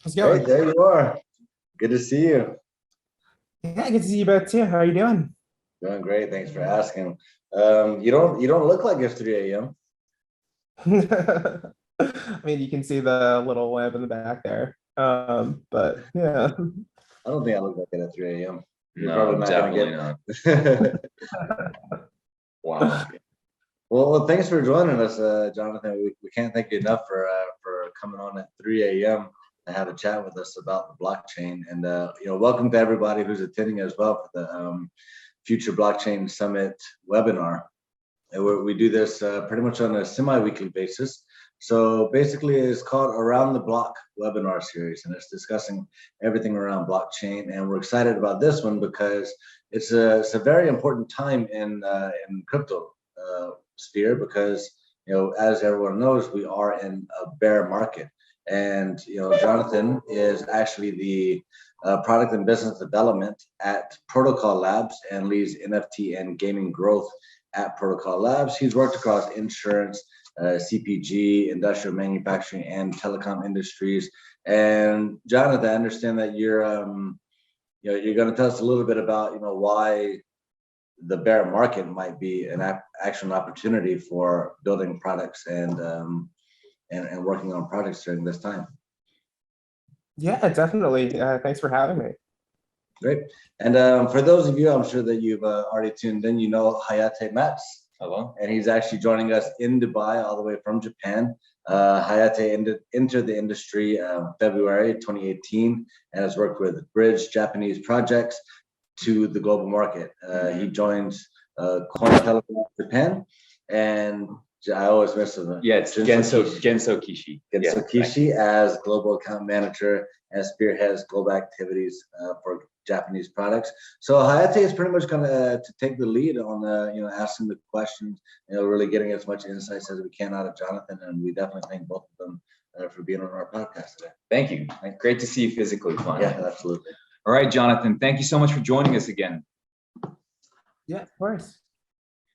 How's it Hey, going? there you are. Good to see you. Yeah, good to see you both too. How are you doing? Doing great. Thanks for asking. You don't look like it's 3 a.m. I mean, you can see the little lamp in the back there. But yeah. I don't think I look like it at 3 a.m. You're probably No, not gonna definitely get. not. Wow. Well, thanks for joining us, Jonathan. We can't thank you enough for coming on at 3 a.m. to have a chat with us about the blockchain. And welcome to everybody who's attending as well for the Future Blockchain Summit webinar. And we do this pretty much on a semi-weekly basis. So basically, it's called Around the Block webinar series, and it's discussing everything around blockchain. And we're excited about this one because it's a very important time in crypto sphere because as everyone knows, we are in a bear market, and Jonathan is actually the product and business development at Protocol Labs and leads NFT and gaming growth at Protocol Labs. He's worked across insurance, CPG, industrial manufacturing, and telecom industries. And Jonathan, I understand that you're going to tell us a little bit about why the bear market might be an actual opportunity for building products and working on projects during this time. Yeah, definitely. Thanks for having me. Great. And for those of you, I'm sure that you've already tuned in, Hayate Maps. Hello. And he's actually joining us in Dubai, all the way from Japan. Hayate entered the industry February 2018 and has worked with Bridge Japanese projects to the global market. He joins Cointelegraph Japan, and I always miss him. Yeah, it's Genso Kishi. Genso Kishi as global account manager and spearheads global activities for Japanese products. So Hayate is pretty much going to take the lead on asking the questions, really getting as much insights as we can out of Jonathan, and we definitely thank both of them for being on our podcast today. Thank you. Great to see you physically, finally. Yeah, absolutely. All right, Jonathan, thank you so much for joining us again. Yeah, of course.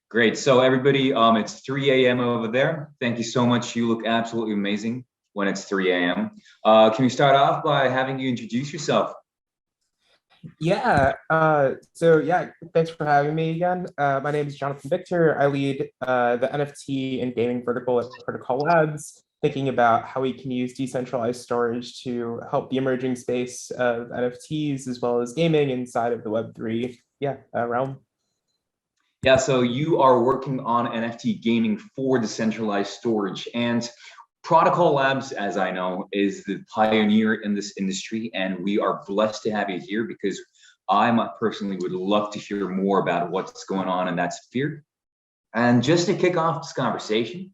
Great. So everybody, it's 3 a.m. over there. Thank you so much. You look absolutely amazing when it's 3 a.m. Can we start off by having you introduce yourself? Yeah. Thanks for having me again. My name is Jonathon Victor. I lead the NFT and gaming vertical at Protocol Labs, thinking about how we can use decentralized storage to help the emerging space of NFTs as well as gaming inside of the Web3 realm. Yeah, so you are working on NFT gaming for decentralized storage, and Protocol Labs, as I know, is the pioneer in this industry, and we are blessed to have you here because I personally would love to hear more about what's going on in that sphere. And just to kick off this conversation,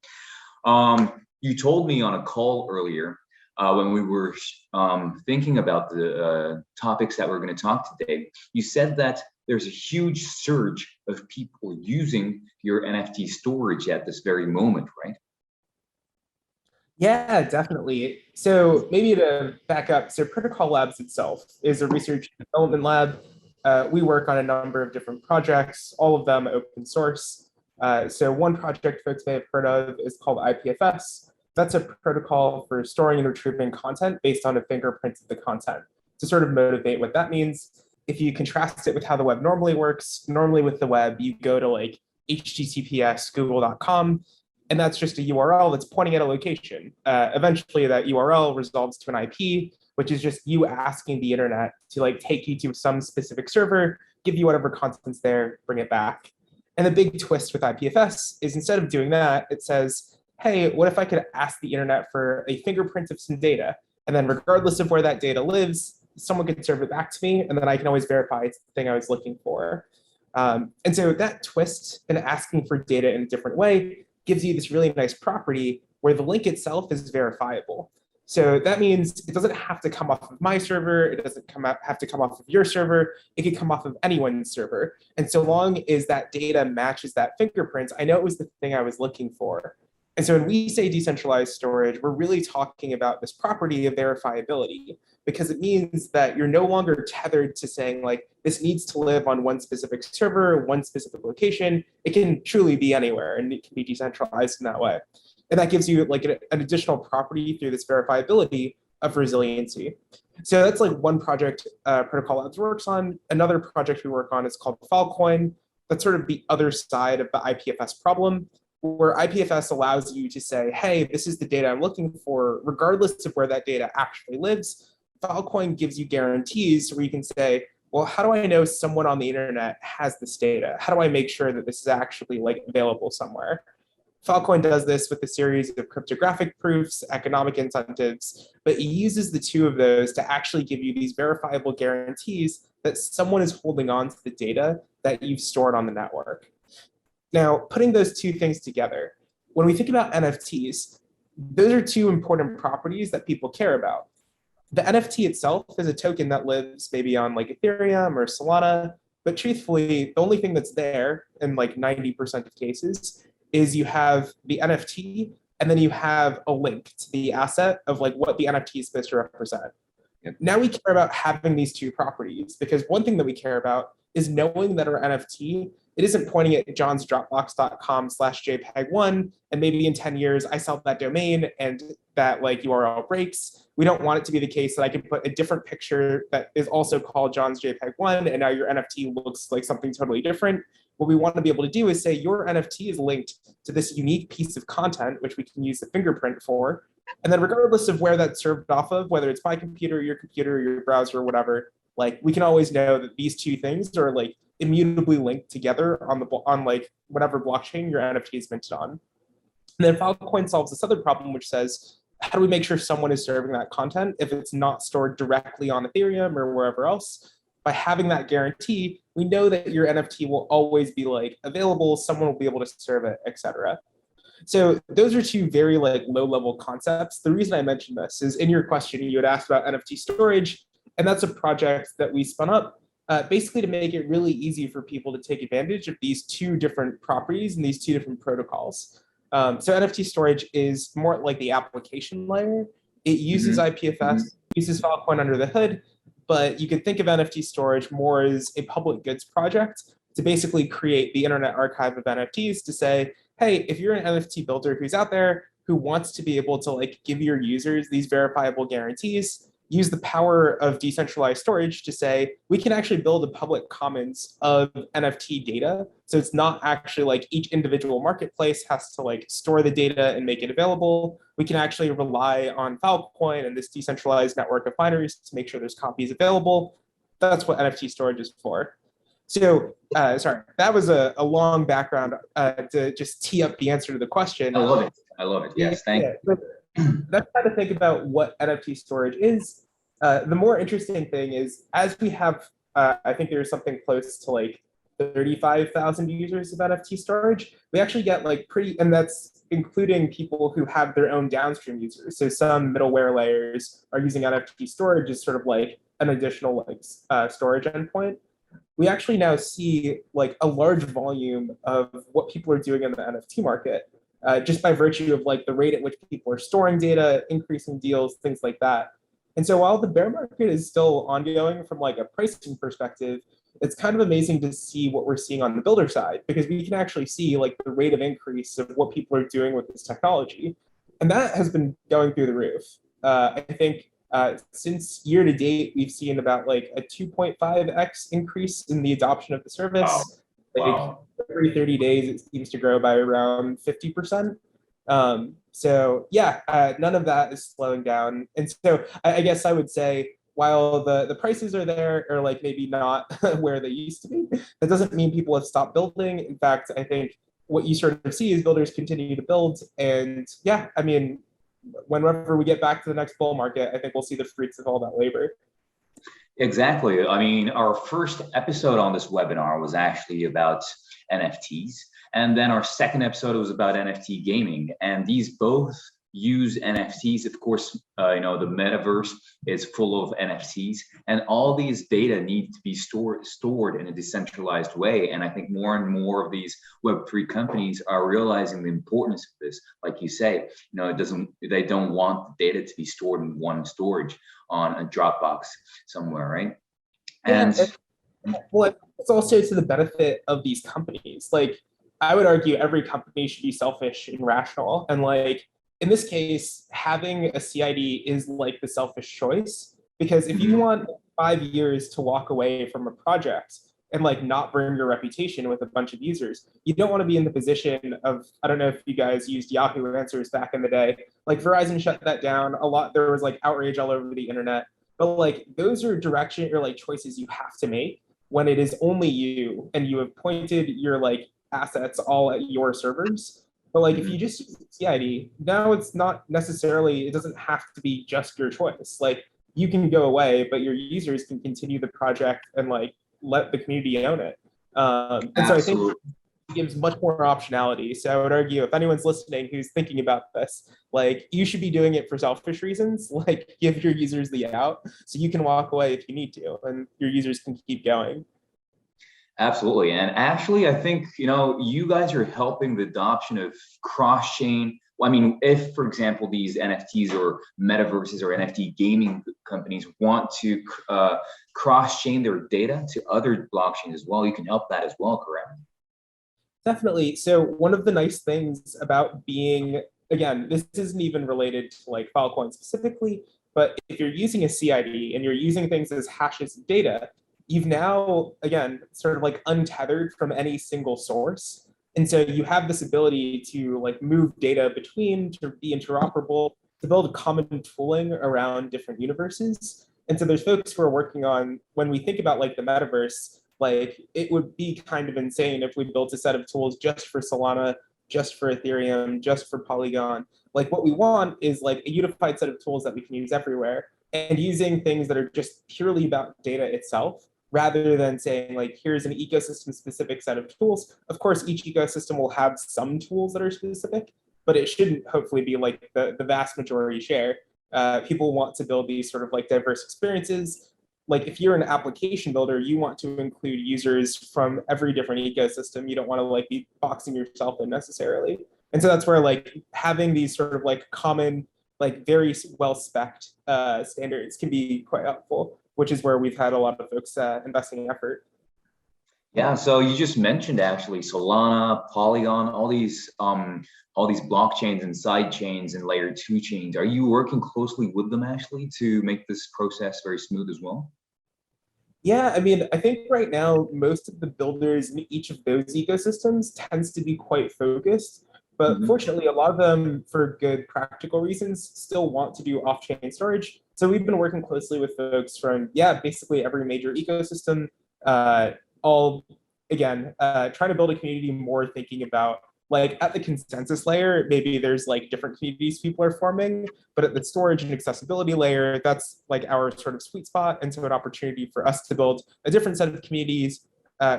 you told me on a call earlier when we were thinking about the topics that we're going to talk today, you said that there's a huge surge of people using your NFT storage at this very moment, right? Yeah, definitely. So maybe to back up, so Protocol Labs itself is a research and development lab. We work on a number of different projects, all of them open source. So one project folks may have heard of is called IPFS. That's a protocol for storing and retrieving content based on a fingerprint of the content. To sort of motivate what that means, if you contrast it with how the web normally works, normally with the web, you go to like https google.com, and that's just a URL that's pointing at a location. Eventually, that URL resolves to an IP, which is just you asking the internet to like take you to some specific server, give you whatever content's there, bring it back. And the big twist with IPFS is instead of doing that, it says, hey, what if I could ask the internet for a fingerprint of some data? And then regardless of where that data lives, someone could serve it back to me, and then I can always verify it's the thing I was looking for. And so that twist in asking for data in a different way gives you this really nice property where the link itself is verifiable. So that means it doesn't have to come off of my server. It doesn't have to come off of your server. It could come off of anyone's server. And so long as that data matches that fingerprint, I know it was the thing I was looking for. And so when we say decentralized storage, we're really talking about this property of verifiability, because it means that you're no longer tethered to saying like, this needs to live on one specific server, one specific location. It can truly be anywhere, and it can be decentralized in that way. And that gives you like an additional property through this verifiability of resiliency. So that's like one project Protocol Labs works on. Another project we work on is called Filecoin. That's sort of the other side of the IPFS problem, where IPFS allows you to say, hey, this is the data I'm looking for, regardless of where that data actually lives. Filecoin gives you guarantees where you can say, well, how do I know someone on the internet has this data? How do I make sure that this is actually like available somewhere? Filecoin does this with a series of cryptographic proofs, economic incentives, but it uses the two of those to actually give you these verifiable guarantees that someone is holding on to the data that you've stored on the network. Now, putting those two things together, when we think about NFTs, those are two important properties that people care about. The NFT itself is a token that lives maybe on like Ethereum or Solana, but truthfully, the only thing that's there in like 90% of cases is you have the NFT and then you have a link to the asset of like what the NFT is supposed to represent. Yep. Now we care about having these two properties because one thing that we care about is knowing that our NFT, it isn't pointing at johnsdropbox.com/JPEG1 and maybe in 10 years I sell that domain and that like URL breaks. We don't want it to be the case that I can put a different picture that is also called John's JPEG1 and now your NFT looks like something totally different. What we want to be able to do is say your NFT is linked to this unique piece of content, which we can use the fingerprint for. And then regardless of where that's served off of, whether it's my computer, your browser, or whatever, like we can always know that these two things are like immutably linked together on like whatever blockchain your NFT is minted on. And then Filecoin solves this other problem, which says, how do we make sure someone is serving that content if it's not stored directly on Ethereum or wherever else? By having that guarantee, we know that your NFT will always be like available, someone will be able to serve it, etc. So those are two very like low-level concepts. The reason I mentioned this is in your question, you had asked about NFT storage, and that's a project that we spun up basically to make it really easy for people to take advantage of these two different properties and these two different protocols. So NFT storage is more like the application layer. It uses IPFS, uses Filecoin under the hood, but you could think of NFT storage more as a public goods project to basically create the Internet Archive of NFTs to say, hey, if you're an NFT builder who's out there who wants to be able to like give your users these verifiable guarantees, use the power of decentralized storage to say, we can actually build a public commons of NFT data. So it's not actually like each individual marketplace has to like store the data and make it available. We can actually rely on Filecoin and this decentralized network of binaries to make sure there's copies available. That's what NFT storage is for. So, sorry, that was a long background to just tee up the answer to the question. I love it. I love it. Yes, thank you. That's how to think about what NFT storage is. The more interesting thing is, as we have, I think there's something close to like 35,000 users of NFT storage, we actually get like pretty, and that's including people who have their own downstream users. So some middleware layers are using NFT storage as sort of like an additional like storage endpoint. We actually now see like a large volume of what people are doing in the NFT market. Just by virtue of like the rate at which people are storing data, increasing deals, things like that. And so while the bear market is still ongoing from like a pricing perspective, it's kind of amazing to see what we're seeing on the builder side, because we can actually see like the rate of increase of what people are doing with this technology. And that has been going through the roof. I think since year to date, we've seen about like a 2.5x increase in the adoption of the service. Wow. Every 30 days, it seems to grow by around 50%. So yeah, none of that is slowing down. And so I guess I would say, while the prices are there, or like maybe not where they used to be, that doesn't mean people have stopped building. In fact, I think what you sort of see is builders continue to build. And yeah, I mean, whenever we get back to the next bull market, I think we'll see the fruits of all that labor. Exactly. I mean, our first episode on this webinar was actually about NFTs. And then our second episode was about NFT gaming. And these both use NFTs. Of course, the metaverse is full of NFTs, and all these data need to be stored in a decentralized way. And I think more and more of these Web3 companies are realizing the importance of this. Like you say, they don't want the data to be stored in one storage on a Dropbox somewhere, right? And well, it's also to the benefit of these companies. Like, I would argue every company should be selfish and rational, and like, in this case, having a CID is like the selfish choice, because if you want 5 years to walk away from a project and like not burn your reputation with a bunch of users, you don't want to be in the position of, I don't know if you guys used Yahoo Answers back in the day, like Verizon shut that down a lot. There was like outrage all over the internet, but like those are direction or like choices you have to make when it is only you and you have pointed your like assets all at your servers. But like if you just use CID, now it's not necessarily, it doesn't have to be just your choice. Like you can go away, but your users can continue the project and like let the community own it. And so I think it gives much more optionality. So I would argue if anyone's listening who's thinking about this, like you should be doing it for selfish reasons, like give your users the out so you can walk away if you need to and your users can keep going. Absolutely. And actually, I think, you guys are helping the adoption of cross-chain. I mean, if, for example, these NFTs or metaverses or NFT gaming companies want to cross-chain their data to other blockchains as well, you can help that as well, correct? Definitely. So one of the nice things about being, again, this isn't even related to like Filecoin specifically, but if you're using a CID and you're using things as hashes of data, you've now, again, sort of like untethered from any single source. And so you have this ability to like move data between, to be interoperable, to build common tooling around different universes. And so there's folks who are working on, when we think about like the metaverse, like it would be kind of insane if we built a set of tools just for Solana, just for Ethereum, just for Polygon. Like what we want is like a unified set of tools that we can use everywhere, and using things that are just purely about data itself, rather than saying like, here's an ecosystem specific set of tools. Of course, each ecosystem will have some tools that are specific, but it shouldn't hopefully be like the vast majority share. People want to build these sort of like diverse experiences. Like if you're an application builder, you want to include users from every different ecosystem. You don't want to like be boxing yourself in necessarily. And so that's where like having these sort of like common, like very well spec'd standards can be quite helpful, which is where we've had a lot of folks investing effort. Yeah, so you just mentioned actually Solana, Polygon, all these blockchains and side chains and layer 2 chains. Are you working closely with them actually to make this process very smooth as well? Yeah, I mean, I think right now most of the builders in each of those ecosystems tends to be quite focused, but fortunately a lot of them, for good practical reasons, still want to do off-chain storage. So we've been working closely with folks from, yeah, basically every major ecosystem, all, again, trying to build a community more thinking about, like at the consensus layer, maybe there's like different communities people are forming, but at the storage and accessibility layer, that's like our sort of sweet spot. And so an opportunity for us to build a different set of communities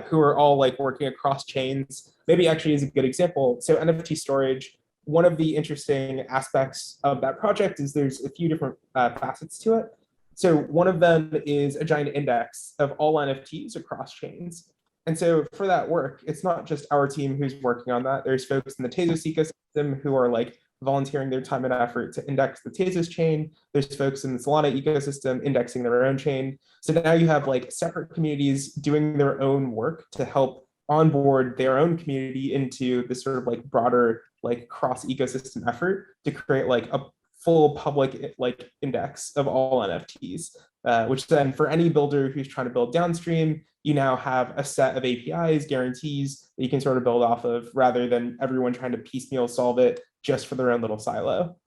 who are all like working across chains. Maybe actually is a good example. So NFT storage, one of the interesting aspects of that project is there's a few different facets to it. So one of them is a giant index of all NFTs across chains. And so for that work, it's not just our team who's working on that. There's folks in the Tezos ecosystem who are like volunteering their time and effort to index the Tezos chain. There's folks in the Solana ecosystem indexing their own chain. So now you have like separate communities doing their own work to help onboard their own community into this sort of like broader like cross ecosystem effort to create like a full public like index of all NFTs, which then for any builder who's trying to build downstream, you now have a set of APIs, guarantees that you can sort of build off of, rather than everyone trying to piecemeal solve it just for their own little silo.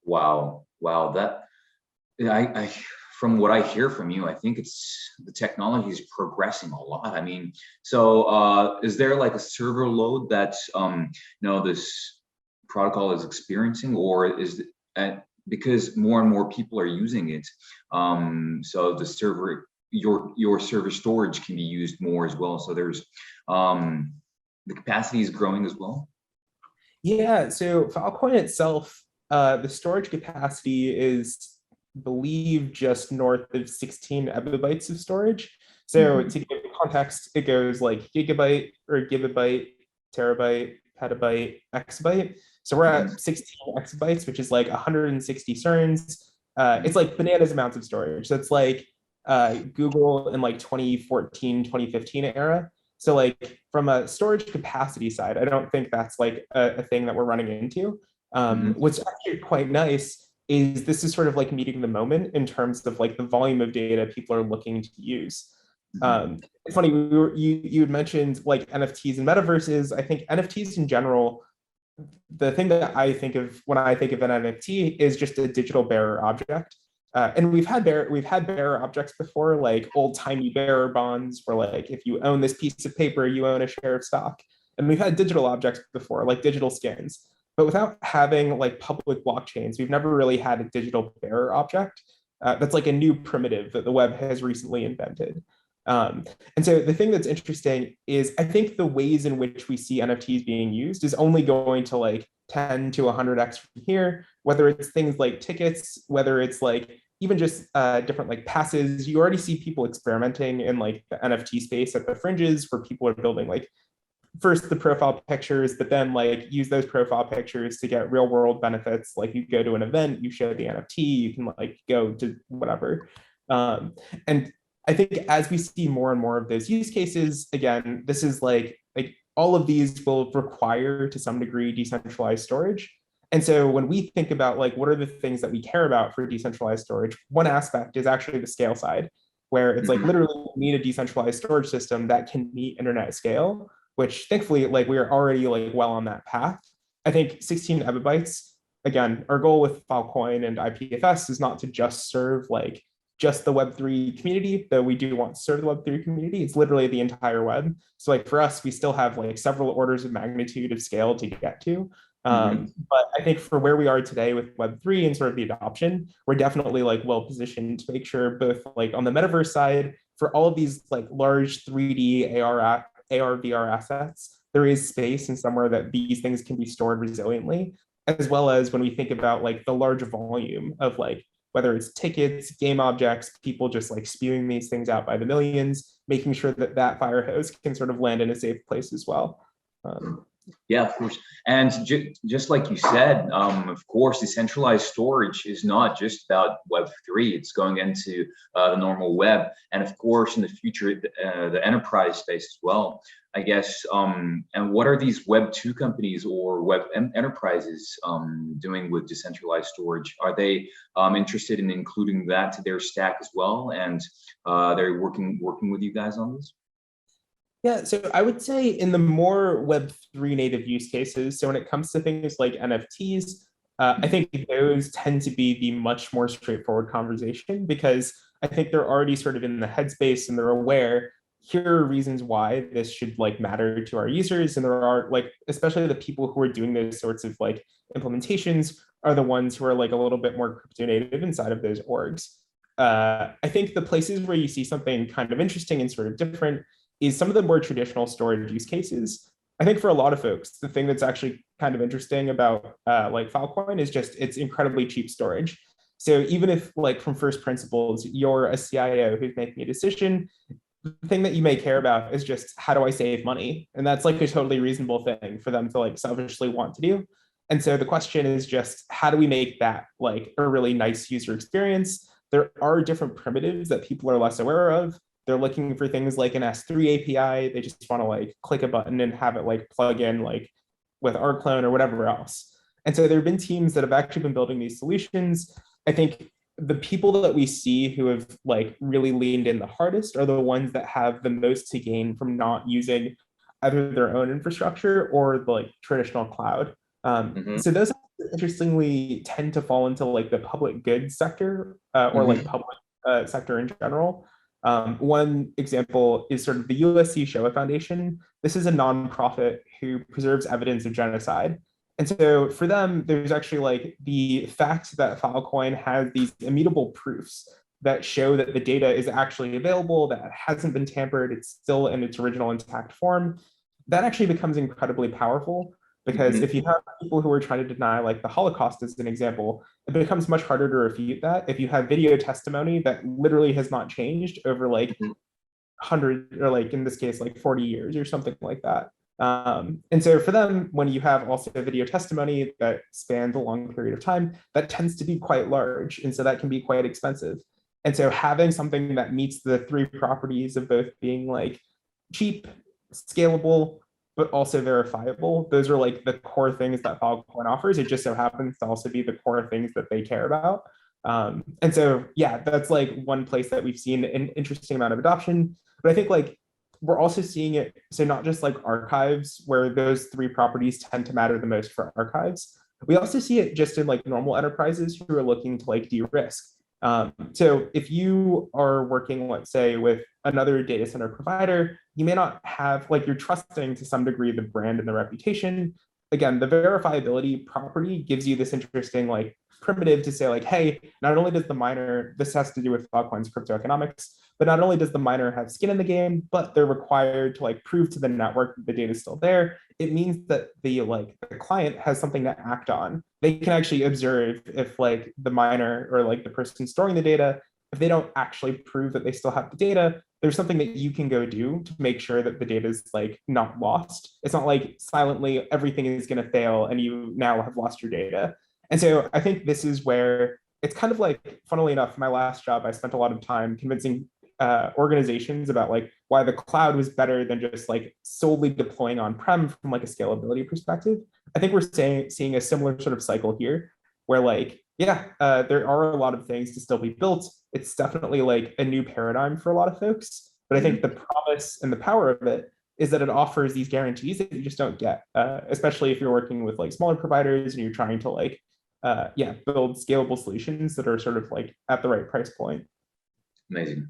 Wow, that I from what I hear from you, I think the technology is progressing a lot. I mean, so is there like a server load that this protocol is experiencing, or is it because more and more people are using it, so the server, your server storage can be used more as well, so there's the capacity is growing as well? Yeah, so Filecoin itself, the storage capacity is, I believe, just north of 16 exabytes of storage. So to give context, it goes like gigabyte or gigabyte, terabyte, petabyte, exabyte. So we're at 16 exabytes, which is like 160 cerns. It's like bananas amounts of storage. So it's like Google in like 2014, 2015 era. So like from a storage capacity side, I don't think that's like a thing that we're running into. What's actually quite nice is this is sort of like meeting the moment in terms of like the volume of data people are looking to use. It's funny, you had mentioned like NFTs and metaverses. I think NFTs in general, the thing that I think of when I think of an NFT is just a digital bearer object. And we've had bearer objects before, like old timey bearer bonds, where like if you own this piece of paper, you own a share of stock. And we've had digital objects before, like digital skins. But without having like public blockchains, we've never really had a digital bearer object. That's like a new primitive that the web has recently invented. Um, and so the thing that's interesting is I think the ways in which we see NFTs being used is only going to like 10 to 100x from here, whether it's things like tickets, whether it's like even just different like passes. You already see people experimenting in like the NFT space at the fringes where people are building like first the profile pictures, but then like use those profile pictures to get real world benefits. Like you go to an event, you show the NFT, you can like go to whatever. And I think as we see more and more of those use cases, again, this is like all of these will require to some degree decentralized storage. And so when we think about like what are the things that we care about for decentralized storage, one aspect is actually the scale side, where it's like literally we need a decentralized storage system that can meet internet scale, which thankfully like we are already like well on that path. I think 16 ebibytes, again, our goal with Filecoin and IPFS is not to just serve like just the Web3 community, though we do want to serve the Web3 community. It's literally the entire web. So like for us, we still have like several orders of magnitude of scale to get to. But I think for where we are today with Web3 and sort of the adoption, we're definitely like well positioned to make sure both like on the metaverse side, for all of these like large 3D AR, VR assets, there is space and somewhere that these things can be stored resiliently, as well as when we think about like the large volume of like whether it's tickets, game objects, people just like spewing these things out by the millions, making sure that that fire hose can sort of land in a safe place as well. Yeah, of course. And just like you said, of course, decentralized storage is not just about Web3. It's going into the normal web. And of course, in the future, the enterprise space as well, I guess. And what are these Web2 companies or web enterprises doing with decentralized storage? Are they interested in including that to their stack as well? And they're working with you guys on this? Yeah, so I would say in the more Web3 native use cases, so when it comes to things like NFTs, I think those tend to be the much more straightforward conversation because I think they're already sort of in the headspace and they're aware here are reasons why this should like matter to our users. And there are like, especially the people who are doing those sorts of like implementations are the ones who are like a little bit more crypto native inside of those orgs. I think the places where you see something kind of interesting and sort of different is some of the more traditional storage use cases. I think for a lot of folks, the thing that's actually kind of interesting about like Filecoin is just it's incredibly cheap storage. So even if like from first principles, you're a CIO who's making a decision, the thing that you may care about is just how do I save money? And that's like a totally reasonable thing for them to like selfishly want to do. And so the question is just how do we make that like a really nice user experience? There are different primitives that people are less aware of. They're looking for things like an S3 API. They just want to like click a button and have it like plug in like with our clone or whatever else. And so there have been teams that have actually been building these solutions. I think the people that we see who have like really leaned in the hardest are the ones that have the most to gain from not using either their own infrastructure or the like traditional cloud. So those interestingly tend to fall into like the public goods sector or like public sector in general. One example is sort of the USC Shoah Foundation. This is a nonprofit who preserves evidence of genocide. And so for them, there's actually like the fact that Filecoin has these immutable proofs that show that the data is actually available, that it hasn't been tampered, it's still in its original intact form. That actually becomes incredibly powerful because if you have people who are trying to deny like the Holocaust as an example, it becomes much harder to refute that. If you have video testimony that literally has not changed over like 100 or like in this case, like 40 years or something like that. And so for them, when you have also video testimony that spans a long period of time, that tends to be quite large. And so that can be quite expensive. And so having something that meets the three properties of both being like cheap, scalable, but also verifiable. Those are like the core things that Filecoin offers. It just so happens to also be the core things that they care about. And so, yeah, that's like one place that we've seen an interesting amount of adoption. But I think like we're also seeing it, so not just like archives, where those three properties tend to matter the most for archives. We also see it just in like normal enterprises who are looking to like de-risk. So if you are working, let's say, with another data center provider, you may not have, like, you're trusting to some degree the brand and the reputation. Again, the verifiability property gives you this interesting like primitive to say like, hey, not only does the miner, this has to do with Filecoin's crypto economics, but not only does the miner have skin in the game, but they're required to like prove to the network that the data is still there. It means that the client has something to act on. They can actually observe if like the miner or like the person storing the data, if they don't actually prove that they still have the data, there's something that you can go do to make sure that the data is like not lost. It's not like silently everything is going to fail and you now have lost your data. And so I think this is where it's kind of like, funnily enough, my last job, I spent a lot of time convincing organizations about like why the cloud was better than just like solely deploying on-prem from like a scalability perspective. I think we're seeing a similar sort of cycle here where like, yeah, there are a lot of things to still be built. It's definitely like a new paradigm for a lot of folks. But I think the promise and the power of it is that it offers these guarantees that you just don't get, especially if you're working with like smaller providers and you're trying to like, build scalable solutions that are sort of like at the right price point. Amazing.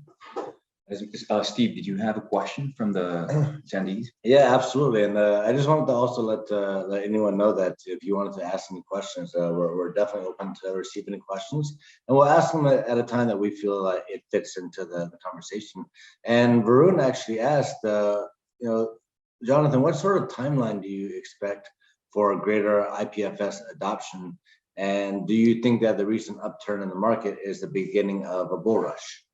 Steve, did you have a question from the attendees? Yeah, absolutely. And I just wanted to also let anyone know that if you wanted to ask any questions, we're definitely open to receive any questions. And we'll ask them at a time that we feel like it fits into the conversation. And Varun actually asked, Jonathon, what sort of timeline do you expect for a greater IPFS adoption? And do you think that the recent upturn in the market is the beginning of a bull rush?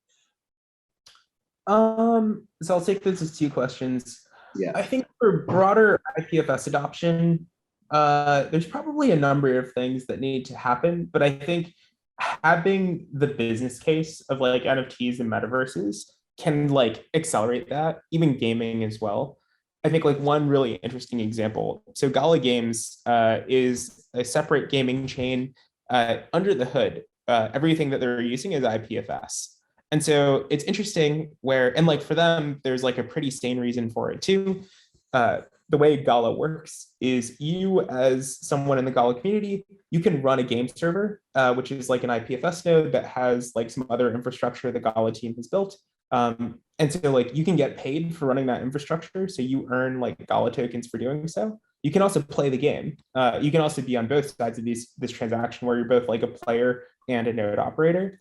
So I'll take this as two questions. Yeah. I think for broader IPFS adoption, there's probably a number of things that need to happen, but I think having the business case of like NFTs and metaverses can like accelerate that, even gaming as well. I think like one really interesting example. So Gala Games is a separate gaming chain. Under the hood, everything that they're using is IPFS. And so it's interesting where, and like for them, there's like a pretty sane reason for it too. The way Gala works is you, as someone in the Gala community, you can run a game server, which is like an IPFS node that has like some other infrastructure the Gala team has built. And so like you can get paid for running that infrastructure. So you earn like Gala tokens for doing so. You can also play the game. You can also be on both sides of this transaction where you're both like a player and a node operator.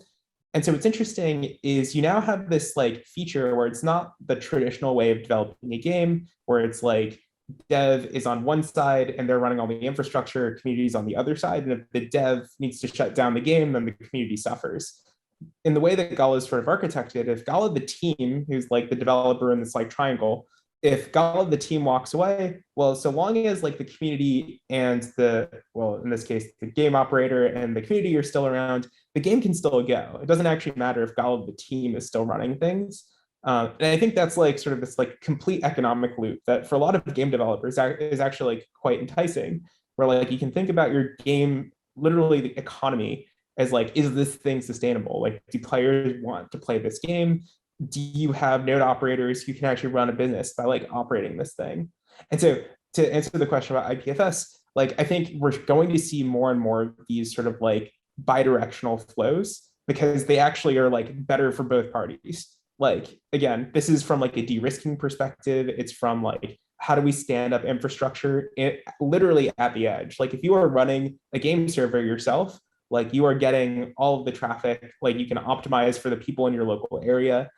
And so what's interesting is you now have this like feature where it's not the traditional way of developing a game, where it's like dev is on one side and they're running all the infrastructure, community's on the other side. And if the dev needs to shut down the game, then the community suffers. In the way that Gala is sort of architected, if Gala, the team, who's like the developer in this like triangle, if Gala, the team walks away, well, so long as like the community and in this case, the game operator and the community are still around, the game can still go. It doesn't actually matter if Gala, the team, is still running things. And I think that's like sort of this like complete economic loop that for a lot of game developers is actually like quite enticing, where like you can think about your game, literally the economy, as like, is this thing sustainable? Like, do players want to play this game? Do you have node operators who can actually run a business by like operating this thing? And so to answer the question about IPFS, like I think we're going to see more and more of these sort of like bidirectional flows because they actually are like better for both parties. Like, again, this is from like a de-risking perspective. It's from like, how do we stand up infrastructure literally at the edge? Like if you are running a game server yourself, like you are getting all of the traffic, like you can optimize for the people in your local area.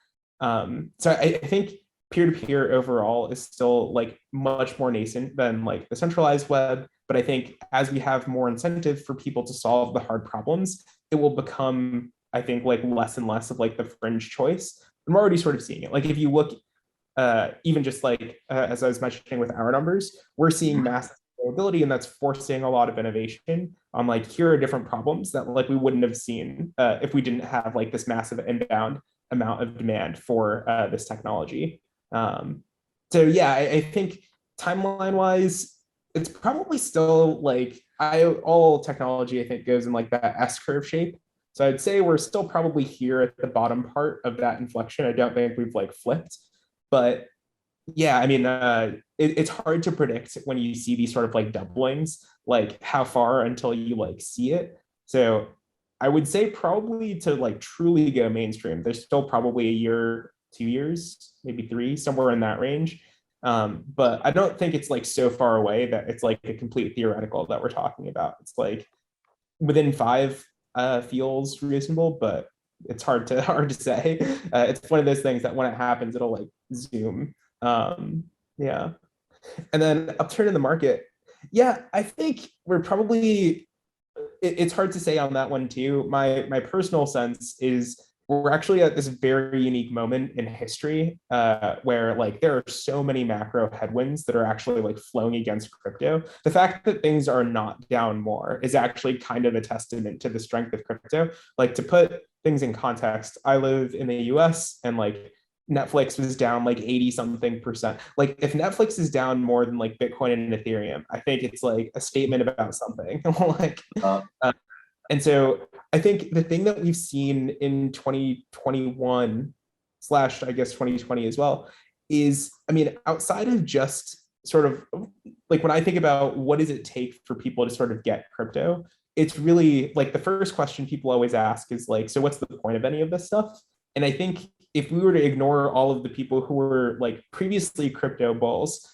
So I think peer-to-peer overall is still like much more nascent than like the centralized web. But I think as we have more incentive for people to solve the hard problems, it will become, I think, like less and less of like the fringe choice. And we're already sort of seeing it. Like if you look, even just like, as I was mentioning with our numbers, we're seeing massive scalability, and that's forcing a lot of innovation on like, here are different problems that like we wouldn't have seen if we didn't have like this massive inbound amount of demand for this technology. So yeah, I think timeline wise, it's probably still like all technology I think goes in like that S curve shape. So I'd say we're still probably here at the bottom part of that inflection. I don't think we've like flipped, but yeah, I mean, it's hard to predict when you see these sort of like doublings, like how far until you like see it. So I would say probably to like truly go mainstream, there's still probably a year, 2 years, maybe three, somewhere in that range. But I don't think it's like so far away that it's like a complete theoretical that we're talking about. It's like within five feels reasonable, but it's hard to say. It's one of those things that when it happens, it'll like zoom. Yeah. And then upturn in the market. Yeah, I think we're probably it's hard to say on that one too. My personal sense is we're actually at this very unique moment in history where like there are so many macro headwinds that are actually like flowing against crypto. The fact that things are not down more is actually kind of a testament to the strength of crypto. Like to put things in context, I live in the US and like Netflix was down like 80 something percent. Like if Netflix is down more than like Bitcoin and Ethereum, I think it's like a statement about something. Like and so I think the thing that we've seen in 2021 slash I guess 2020 as well is, I mean, outside of just sort of like when I think about what does it take for people to sort of get crypto, it's really like the first question people always ask is like, so what's the point of any of this stuff? And I think if we were to ignore all of the people who were like previously crypto bulls,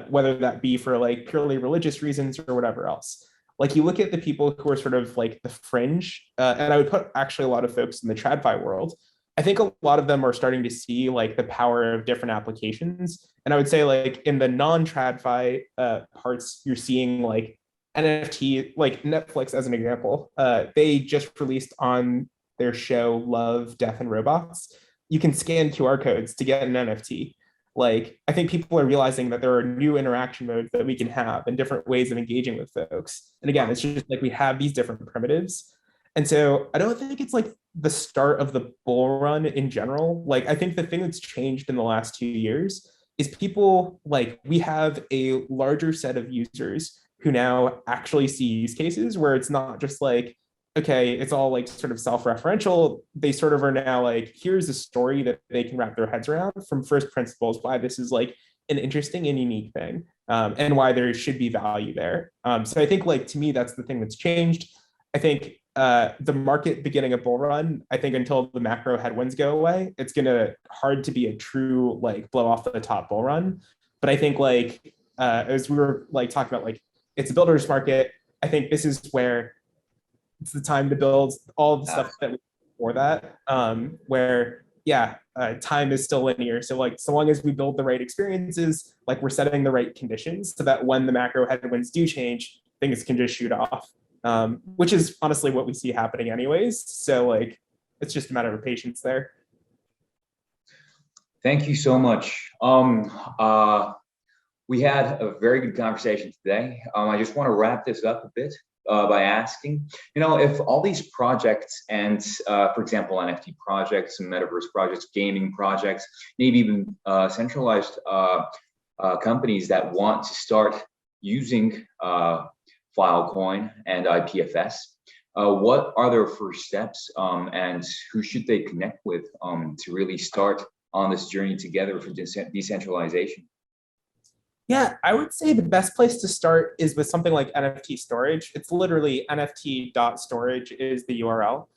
whether that be for like purely religious reasons or whatever else, like you look at the people who are sort of like the fringe, and I would put actually a lot of folks in the TradFi world. I think a lot of them are starting to see like the power of different applications. And I would say like in the non-TradFi parts, you're seeing like NFT, like Netflix as an example. They just released on their show Love, Death, and Robots. You can scan QR codes to get an NFT. Like I think people are realizing that there are new interaction modes that we can have and different ways of engaging with folks. And again, it's just like we have these different primitives. And so I don't think it's like the start of the bull run in general. Like I think the thing that's changed in the last 2 years is people like we have a larger set of users who now actually see use cases where it's not just like, okay, it's all like sort of self-referential. They sort of are now like, here's a story that they can wrap their heads around from first principles, why this is like an interesting and unique thing, and why there should be value there. So I think like to me, that's the thing that's changed. I think the market beginning a bull run, I think until the macro headwinds go away, it's gonna hard to be a true like blow off the top bull run. But I think like as we were like talking about, like it's a builder's market. I think this is where it's the time to build all the stuff that we before that, where yeah, time is still linear. So like so long as we build the right experiences, like we're setting the right conditions so that when the macro headwinds do change, things can just shoot off. Which is honestly what we see happening anyways. So like it's just a matter of patience there. Thank you so much. We had a very good conversation today. I just want to wrap this up a bit by asking, if all these projects and, for example, NFT projects, metaverse projects, gaming projects, maybe even centralized companies that want to start using Filecoin and IPFS, what are their first steps and who should they connect with to really start on this journey together for decentralization? Yeah, I would say the best place to start is with something like NFT storage. It's literally nft.storage is the URL.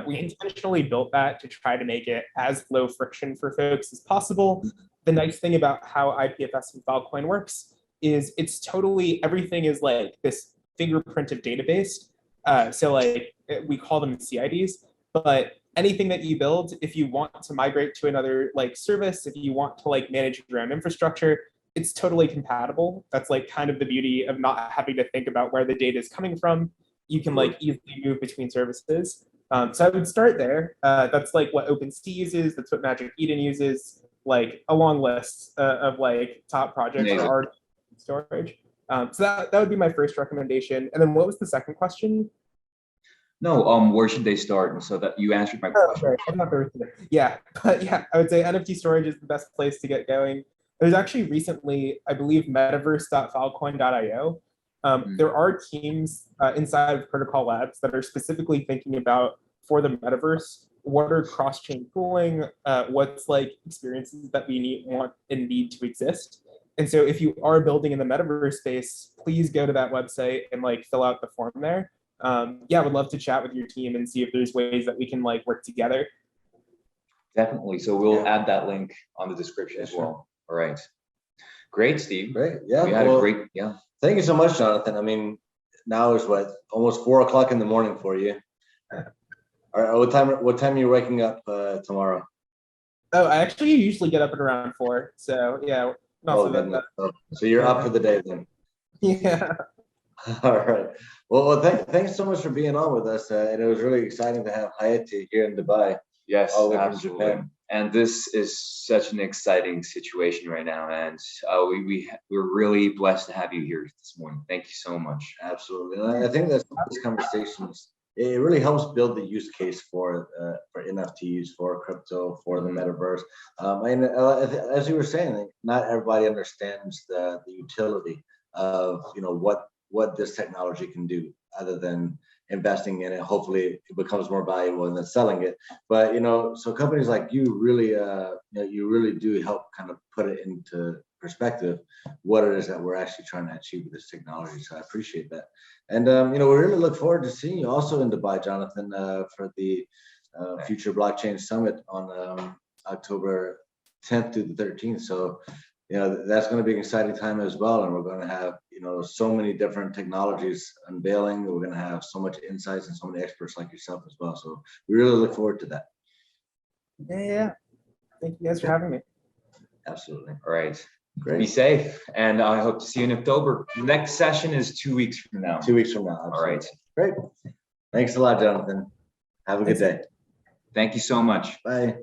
We intentionally built that to try to make it as low friction for folks as possible. The nice thing about how IPFS and Filecoin works is it's totally, everything is like this fingerprinted database. So like we call them CIDs, but anything that you build, if you want to migrate to another like service, if you want to like manage your own infrastructure, it's totally compatible. That's like kind of the beauty of not having to think about where the data is coming from. You can like easily move between services. So I would start there. That's like what OpenSea uses. That's what Magic Eden uses. Like a long list of like top projects are already in storage. So that would be my first recommendation. And then what was the second question? No, where should they start? And so that you answered my question. Sorry. I'm not very clear. Yeah, but yeah, I would say NFT storage is the best place to get going. There's actually recently, I believe, metaverse.filecoin.io. There are teams inside of Protocol Labs that are specifically thinking about, for the metaverse, what are cross-chain tooling, what's like experiences that we want and need to exist. And so if you are building in the metaverse space, please go to that website and like fill out the form there. Yeah, I would love to chat with your team and see if there's ways that we can like work together. Definitely. So we'll add that link on the description as well. All right. Great, Steve. Great. Yeah. We had a great, Thank you so much, Jonathan. I mean, now is what, almost 4 o'clock in the morning for you. All right. What time are you waking up tomorrow? Oh, I actually usually get up at around 4. So yeah. So you're up for the day then. Yeah. All right. Well, thanks so much for being on with us. And it was really exciting to have Hayate here in Dubai. Yes, absolutely. And this is such an exciting situation right now. And we're really blessed to have you here this morning. Thank you so much. Absolutely. And I think that this conversation, it really helps build the use case for NFTs, for crypto, for the metaverse. And as you were saying, not everybody understands the utility of what this technology can do, other than investing in it. Hopefully it becomes more valuable and then selling it. But so companies like you really you really do help kind of put it into perspective what it is that we're actually trying to achieve with this technology. So I appreciate that. And we really look forward to seeing you also in Dubai, Jonathan, for the Future Blockchain Summit on October 10th to the 13th. So that's going to be an exciting time as well. And we're going to have, so many different technologies unveiling. We're going to have so much insights and so many experts like yourself as well. So we really look forward to that. Yeah. Thank you guys for having me. Absolutely. All right. Great. Be safe. And I hope to see you in October. The next session is 2 weeks from now. 2 weeks from now. Absolutely. All right. Great. Thanks a lot, Jonathan. Have a good day. Thank you so much. Bye.